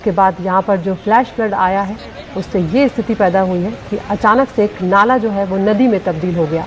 के बाद यहाँ पर जो फ्लैश फ्लड आया है उससे ये स्थिति पैदा हुई है कि अचानक से एक नाला जो है वो नदी में तब्दील हो गया।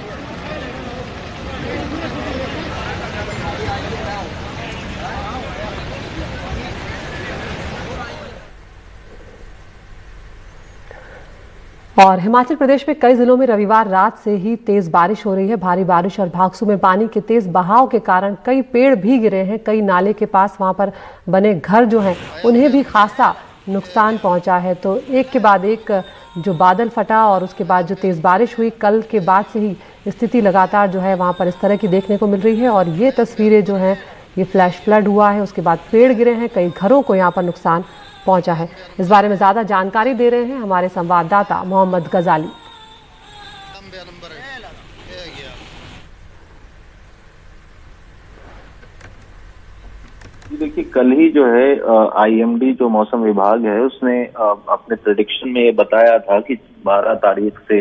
और हिमाचल प्रदेश में कई जिलों में रविवार रात से ही तेज बारिश हो रही है। भारी बारिश और भागसू में पानी के तेज बहाव के कारण कई पेड़ भी गिरे हैं। कई नाले के पास वहां पर बने घर जो हैं उन्हें भी खासा नुकसान पहुंचा है। तो एक के बाद एक जो बादल फटा और उसके बाद जो तेज बारिश हुई, कल के बाद से ही स्थिति लगातार जो है वहां पर इस तरह की देखने को मिल रही है। और ये तस्वीरें जो हैं, ये फ्लैश फ्लड हुआ है, उसके बाद पेड़ गिरे हैं, कई घरों को यहाँ पर नुकसान पहुंचा है। इस बारे में ज्यादा जानकारी दे रहे हैं हमारे संवाददाता मोहम्मद गजाली। देखिए, कल ही जो है आईएमडी जो मौसम विभाग है उसने अपने प्रेडिक्शन में ये बताया था कि 12 तारीख से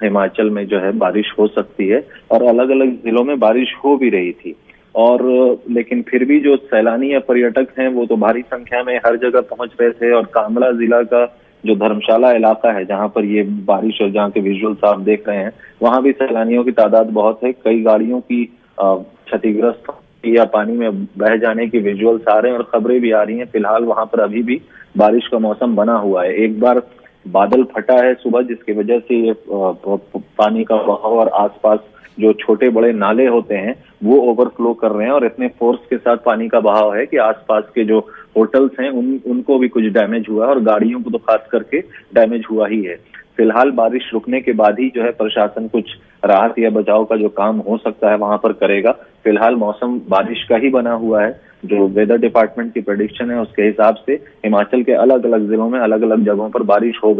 हिमाचल में जो है बारिश हो सकती है और अलग अलग जिलों में बारिश हो भी रही थी। और लेकिन फिर भी जो सैलानी या पर्यटक हैं वो तो भारी संख्या में हर जगह पहुंच रहे थे। और कांगड़ा जिला का जो धर्मशाला इलाका है जहां पर ये बारिश और जहां के विजुअल्स आप देख रहे हैं, वहां भी सैलानियों की तादाद बहुत है। कई गाड़ियों की क्षतिग्रस्त या पानी में बह जाने की विजुअल्स आ रहे हैं और खबरें भी आ रही हैं। फिलहाल वहां पर अभी भी बारिश का मौसम बना हुआ है। एक बार बादल फटा है सुबह, जिसकी वजह से ये पानी का बहाव और आसपास जो छोटे बड़े नाले होते हैं वो ओवरफ्लो कर रहे हैं और इतने फोर्स के साथ पानी का बहाव है कि आसपास के जो होटल्स हैं उनको भी कुछ डैमेज हुआ है और गाड़ियों को तो खास करके डैमेज हुआ ही है। फिलहाल बारिश रुकने के बाद ही जो है प्रशासन कुछ राहत या बचाव का जो काम हो सकता है वहां पर करेगा। फिलहाल मौसम बारिश का ही बना हुआ है। जो वेदर डिपार्टमेंट की प्रेडिक्शन है उसके हिसाब से हिमाचल के अलग अलग जिलों में अलग अलग जगहों पर बारिश हो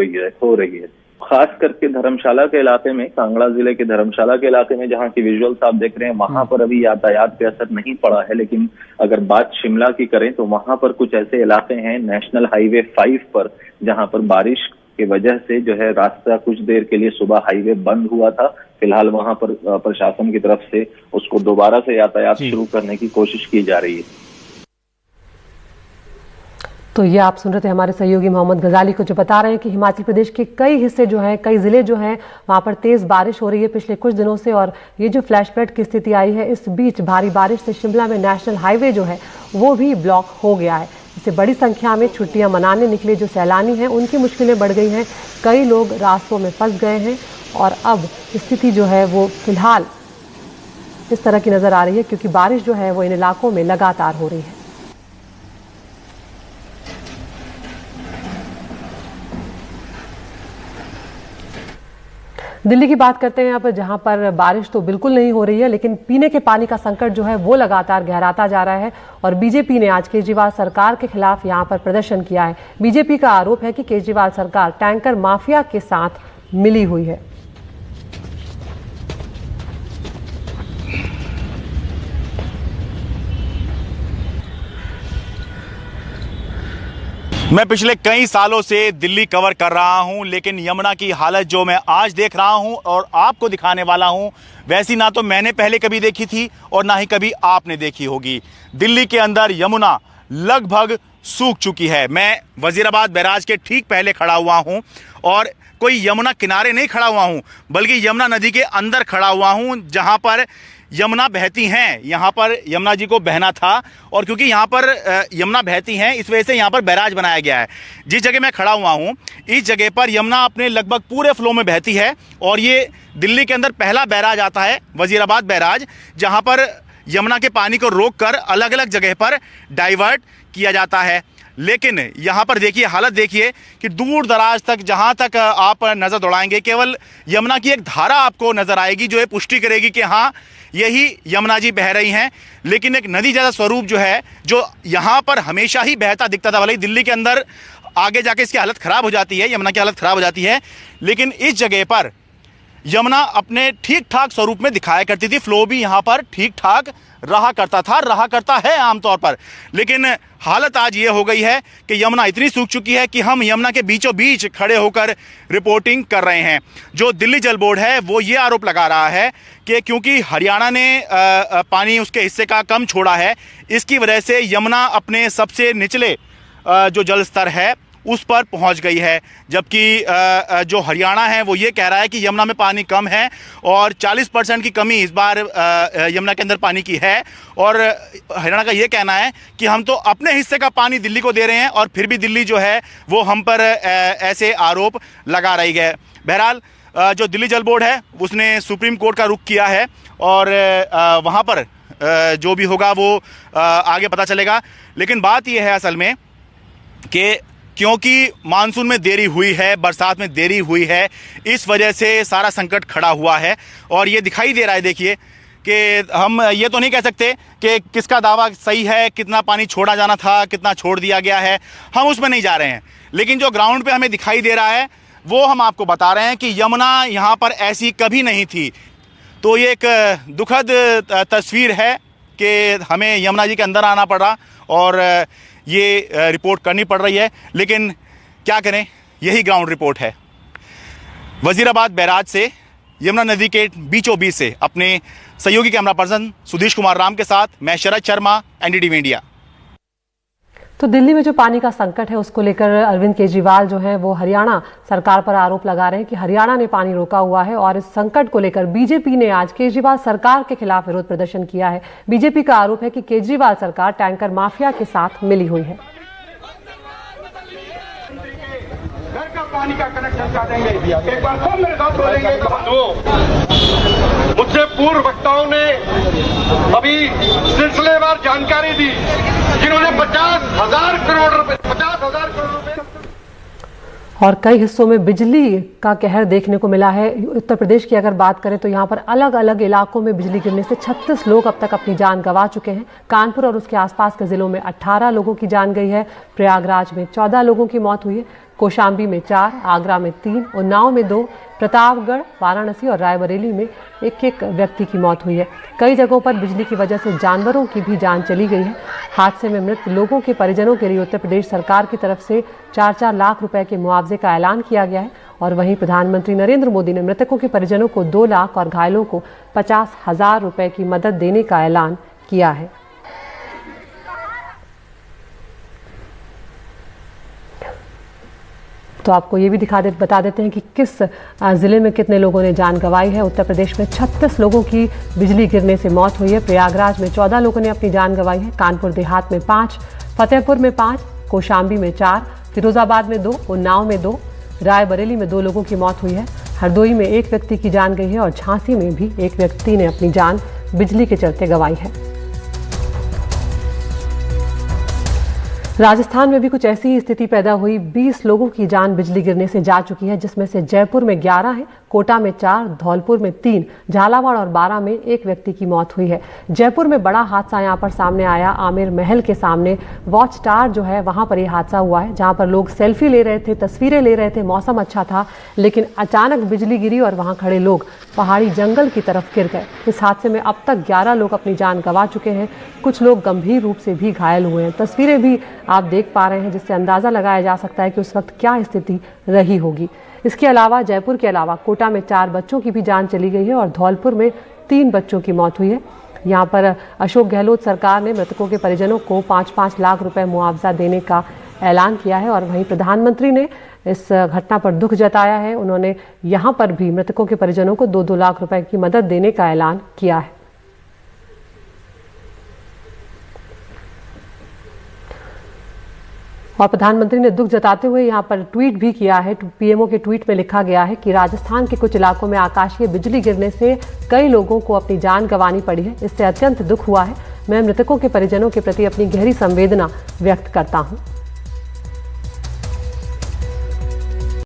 रही है। खास करके धर्मशाला के इलाके में, कांगड़ा जिले के धर्मशाला के इलाके में जहां की विजुअल्स आप देख रहे हैं, वहां पर अभी यातायात पे असर नहीं पड़ा है। लेकिन अगर बात शिमला की करें तो वहां पर कुछ ऐसे इलाके हैं नेशनल हाईवे 5 पर जहां पर बारिश की वजह से जो है रास्ता कुछ देर के लिए सुबह हाईवे बंद हुआ था। फिलहाल वहां पर प्रशासन की तरफ से उसको दोबारा से यातायात शुरू करने की कोशिश की जा रही है। तो ये आप सुन रहे थे हमारे सहयोगी मोहम्मद गजाली को, जो बता रहे हैं कि हिमाचल प्रदेश के कई हिस्से जो हैं, कई जिले जो हैं, वहां पर तेज बारिश हो रही है पिछले कुछ दिनों से। और ये जो फ्लैश फ्लड की स्थिति आई है, इस बीच भारी बारिश से शिमला में नेशनल हाईवे जो है वो भी ब्लॉक हो गया है। इससे बड़ी संख्या में छुट्टियां मनाने निकले जो सैलानी हैं उनकी मुश्किलें बढ़ गई हैं। कई लोग रास्तों में फंस गए हैं और अब स्थिति जो है वो फिलहाल इस तरह की नजर आ रही है क्योंकि बारिश जो है वो इन इलाकों में लगातार हो रही है। दिल्ली की बात करते हैं अब, जहां पर बारिश तो बिल्कुल नहीं हो रही है लेकिन पीने के पानी का संकट जो है वो लगातार गहराता जा रहा है। और बीजेपी ने आज केजरीवाल सरकार के खिलाफ यहां पर प्रदर्शन किया है। बीजेपी का आरोप है कि केजरीवाल सरकार टैंकर माफिया के साथ मिली हुई है। मैं पिछले कई सालों से दिल्ली कवर कर रहा हूं, लेकिन यमुना की हालत जो मैं आज देख रहा हूं और आपको दिखाने वाला हूं, वैसी ना तो मैंने पहले कभी देखी थी और ना ही कभी आपने देखी होगी। दिल्ली के अंदर यमुना लगभग सूख चुकी है। मैं वजीराबाद बैराज के ठीक पहले खड़ा हुआ हूं और कोई यमुना किनारे नहीं खड़ा हुआ हूं, बल्कि यमुना नदी के अंदर खड़ा हुआ हूं, जहां पर यमुना बहती हैं। यहाँ पर यमुना जी को बहना था और क्योंकि यहाँ पर यमुना बहती हैं इस वजह से यहाँ पर बैराज बनाया गया है। जिस जगह मैं खड़ा हुआ हूँ इस जगह पर यमुना अपने लगभग पूरे फ्लो में बहती है और ये दिल्ली के अंदर पहला बैराज आता है, वजीराबाद बैराज, जहाँ पर यमुना के पानी को रोककर अलग अलग जगह पर डाइवर्ट किया जाता है। लेकिन यहाँ पर देखिए, हालत देखिए कि दूर दराज तक जहाँ तक आप नज़र दौड़ाएंगे केवल यमुना की एक धारा आपको नज़र आएगी जो ये पुष्टि करेगी कि हाँ यही यमुना जी बह रही हैं। लेकिन एक नदी जैसा स्वरूप जो है, जो यहाँ पर हमेशा ही बहता दिखता था, भले ही दिल्ली के अंदर आगे जाके इसकी हालत ख़राब हो जाती है, यमुना की हालत ख़राब हो जाती है, लेकिन इस जगह पर यमुना अपने ठीक ठाक स्वरूप में दिखाया करती थी। फ्लो भी यहाँ पर ठीक ठाक रहा करता है आमतौर पर। लेकिन हालत आज ये हो गई है कि यमुना इतनी सूख चुकी है कि हम यमुना के बीचों बीच खड़े होकर रिपोर्टिंग कर रहे हैं। जो दिल्ली जल बोर्ड है वो ये आरोप लगा रहा है कि क्योंकि हरियाणा ने पानी उसके हिस्से का कम छोड़ा है, इसकी वजह से यमुना अपने सबसे निचले जो जल स्तर है उस पर पहुंच गई है, जबकि जो हरियाणा है वो ये कह रहा है कि यमुना में पानी कम है और 40% की कमी इस बार यमुना के अंदर पानी की है। और हरियाणा का ये कहना है कि हम तो अपने हिस्से का पानी दिल्ली को दे रहे हैं और फिर भी दिल्ली जो है वो हम पर ऐसे आरोप लगा रही है। बहरहाल जो दिल्ली जल बोर्ड है उसने सुप्रीम कोर्ट का रुख किया है और वहाँ पर जो भी होगा वो आगे पता चलेगा। लेकिन बात यह है असल में कि क्योंकि मानसून में देरी हुई है, बरसात में देरी हुई है, इस वजह से सारा संकट खड़ा हुआ है। और ये दिखाई दे रहा है, देखिए कि हम ये तो नहीं कह सकते कि किसका दावा सही है, कितना पानी छोड़ा जाना था, कितना छोड़ दिया गया है, हम उसमें नहीं जा रहे हैं। लेकिन जो ग्राउंड पे हमें दिखाई दे रहा है वो हम आपको बता रहे हैं कि यमुना यहाँ पर ऐसी कभी नहीं थी। तो ये एक दुखद तस्वीर है कि हमें यमुना जी के अंदर आना पड़ा और ये रिपोर्ट करनी पड़ रही है, लेकिन क्या करें, यही ग्राउंड रिपोर्ट है। वजीराबाद बैराज से यमुना नदी के बीचों बीच से अपने सहयोगी कैमरा पर्सन सुधीश कुमार राम के साथ मैं शरद शर्मा, एनडीटीवी इंडिया। तो दिल्ली में जो पानी का संकट है उसको लेकर अरविंद केजरीवाल जो है वो हरियाणा सरकार पर आरोप लगा रहे हैं कि हरियाणा ने पानी रोका हुआ है। और इस संकट को लेकर बीजेपी ने आज केजरीवाल सरकार के खिलाफ विरोध प्रदर्शन किया है। बीजेपी का आरोप है कि केजरीवाल सरकार टैंकर माफिया के साथ मिली हुई है। घर का पानी का कनेक्शन काटेंगे, एक बार सब मेरे साथ बोलेंगे। मुझसे पूर्व वक्ताओं ने अभी सिलसिलेवार जानकारी दी, जिन्होंने 50,000 करोड़ रुपए और कई हिस्सों में बिजली का कहर देखने को मिला है। उत्तर प्रदेश की अगर बात करें तो यहाँ पर अलग अलग इलाकों में बिजली गिरने से 36 लोग अब तक अपनी जान गंवा चुके हैं। कानपुर और उसके आसपास के जिलों में 18 लोगों की जान गई है। प्रयागराज में 14 लोगों की मौत हुई है। कौशाम्बी में 4, आगरा में 3, उन्नाव में 2, प्रतापगढ़, वाराणसी और रायबरेली में एक व्यक्ति की मौत हुई है। कई जगहों पर बिजली की वजह से जानवरों की भी जान चली गई है। हादसे में मृत लोगों के परिजनों के लिए उत्तर प्रदेश सरकार की तरफ से 4-4 लाख रुपए के मुआवजे का ऐलान किया गया है। और वहीं प्रधानमंत्री नरेंद्र मोदी ने मृतकों के परिजनों को 2 लाख और घायलों को 50,000 रुपए की मदद देने का ऐलान किया है। तो आपको ये भी बता देते हैं कि किस जिले में कितने लोगों ने जान गंवाई है। उत्तर प्रदेश में 36 लोगों की बिजली गिरने से मौत हुई है। प्रयागराज में 14 लोगों ने अपनी जान गंवाई है। कानपुर देहात में 5, फतेहपुर में 5, कौशाम्बी में 4, फिरोजाबाद में 2, उन्नाव में 2, रायबरेली में 2 लोगों की मौत हुई है। हरदोई में 1 व्यक्ति की जान गई है और झांसी में भी 1 व्यक्ति ने अपनी जान बिजली के चलते गंवाई है। राजस्थान में भी कुछ ऐसी ही स्थिति पैदा हुई। 20 लोगों की जान बिजली गिरने से जा चुकी है, जिसमें से जयपुर में 11 है, कोटा में 4, धौलपुर में 3, झालावाड़ और बारां में 1 व्यक्ति की मौत हुई है। जयपुर में बड़ा हादसा यहाँ पर सामने आया। आमिर महल के सामने वॉच टावर जो है वहां पर यह हादसा हुआ है, जहां पर लोग सेल्फी ले रहे थे, तस्वीरें ले रहे थे, मौसम अच्छा था, लेकिन अचानक बिजली गिरी और वहां खड़े लोग पहाड़ी जंगल की तरफ गिर गए। इस हादसे में अब तक 11 लोग अपनी जान गंवा चुके हैं। कुछ लोग गंभीर रूप से भी घायल हुए हैं। तस्वीरें भी आप देख पा रहे हैं, जिससे अंदाजा लगाया जा सकता है कि उस वक्त क्या स्थिति रही होगी। इसके अलावा जयपुर के अलावा कोटा में 4 बच्चों की भी जान चली गई है और धौलपुर में 3 बच्चों की मौत हुई है। यहाँ पर अशोक गहलोत सरकार ने मृतकों के परिजनों को 5-5 लाख रुपए मुआवजा देने का ऐलान किया है। और वहीं प्रधानमंत्री ने इस घटना पर दुख जताया है। उन्होंने यहाँ पर भी मृतकों के परिजनों को 2-2 लाख रुपए की मदद देने का ऐलान किया है। और प्रधानमंत्री ने दुख जताते हुए यहाँ पर ट्वीट भी किया है। पीएमओ के ट्वीट में लिखा गया है कि राजस्थान के कुछ इलाकों में आकाशीय बिजली गिरने से कई लोगों को अपनी जान गंवानी पड़ी है। इससे अत्यंत दुख हुआ है। मैं मृतकों के परिजनों के प्रति अपनी गहरी संवेदना व्यक्त करता हूँ।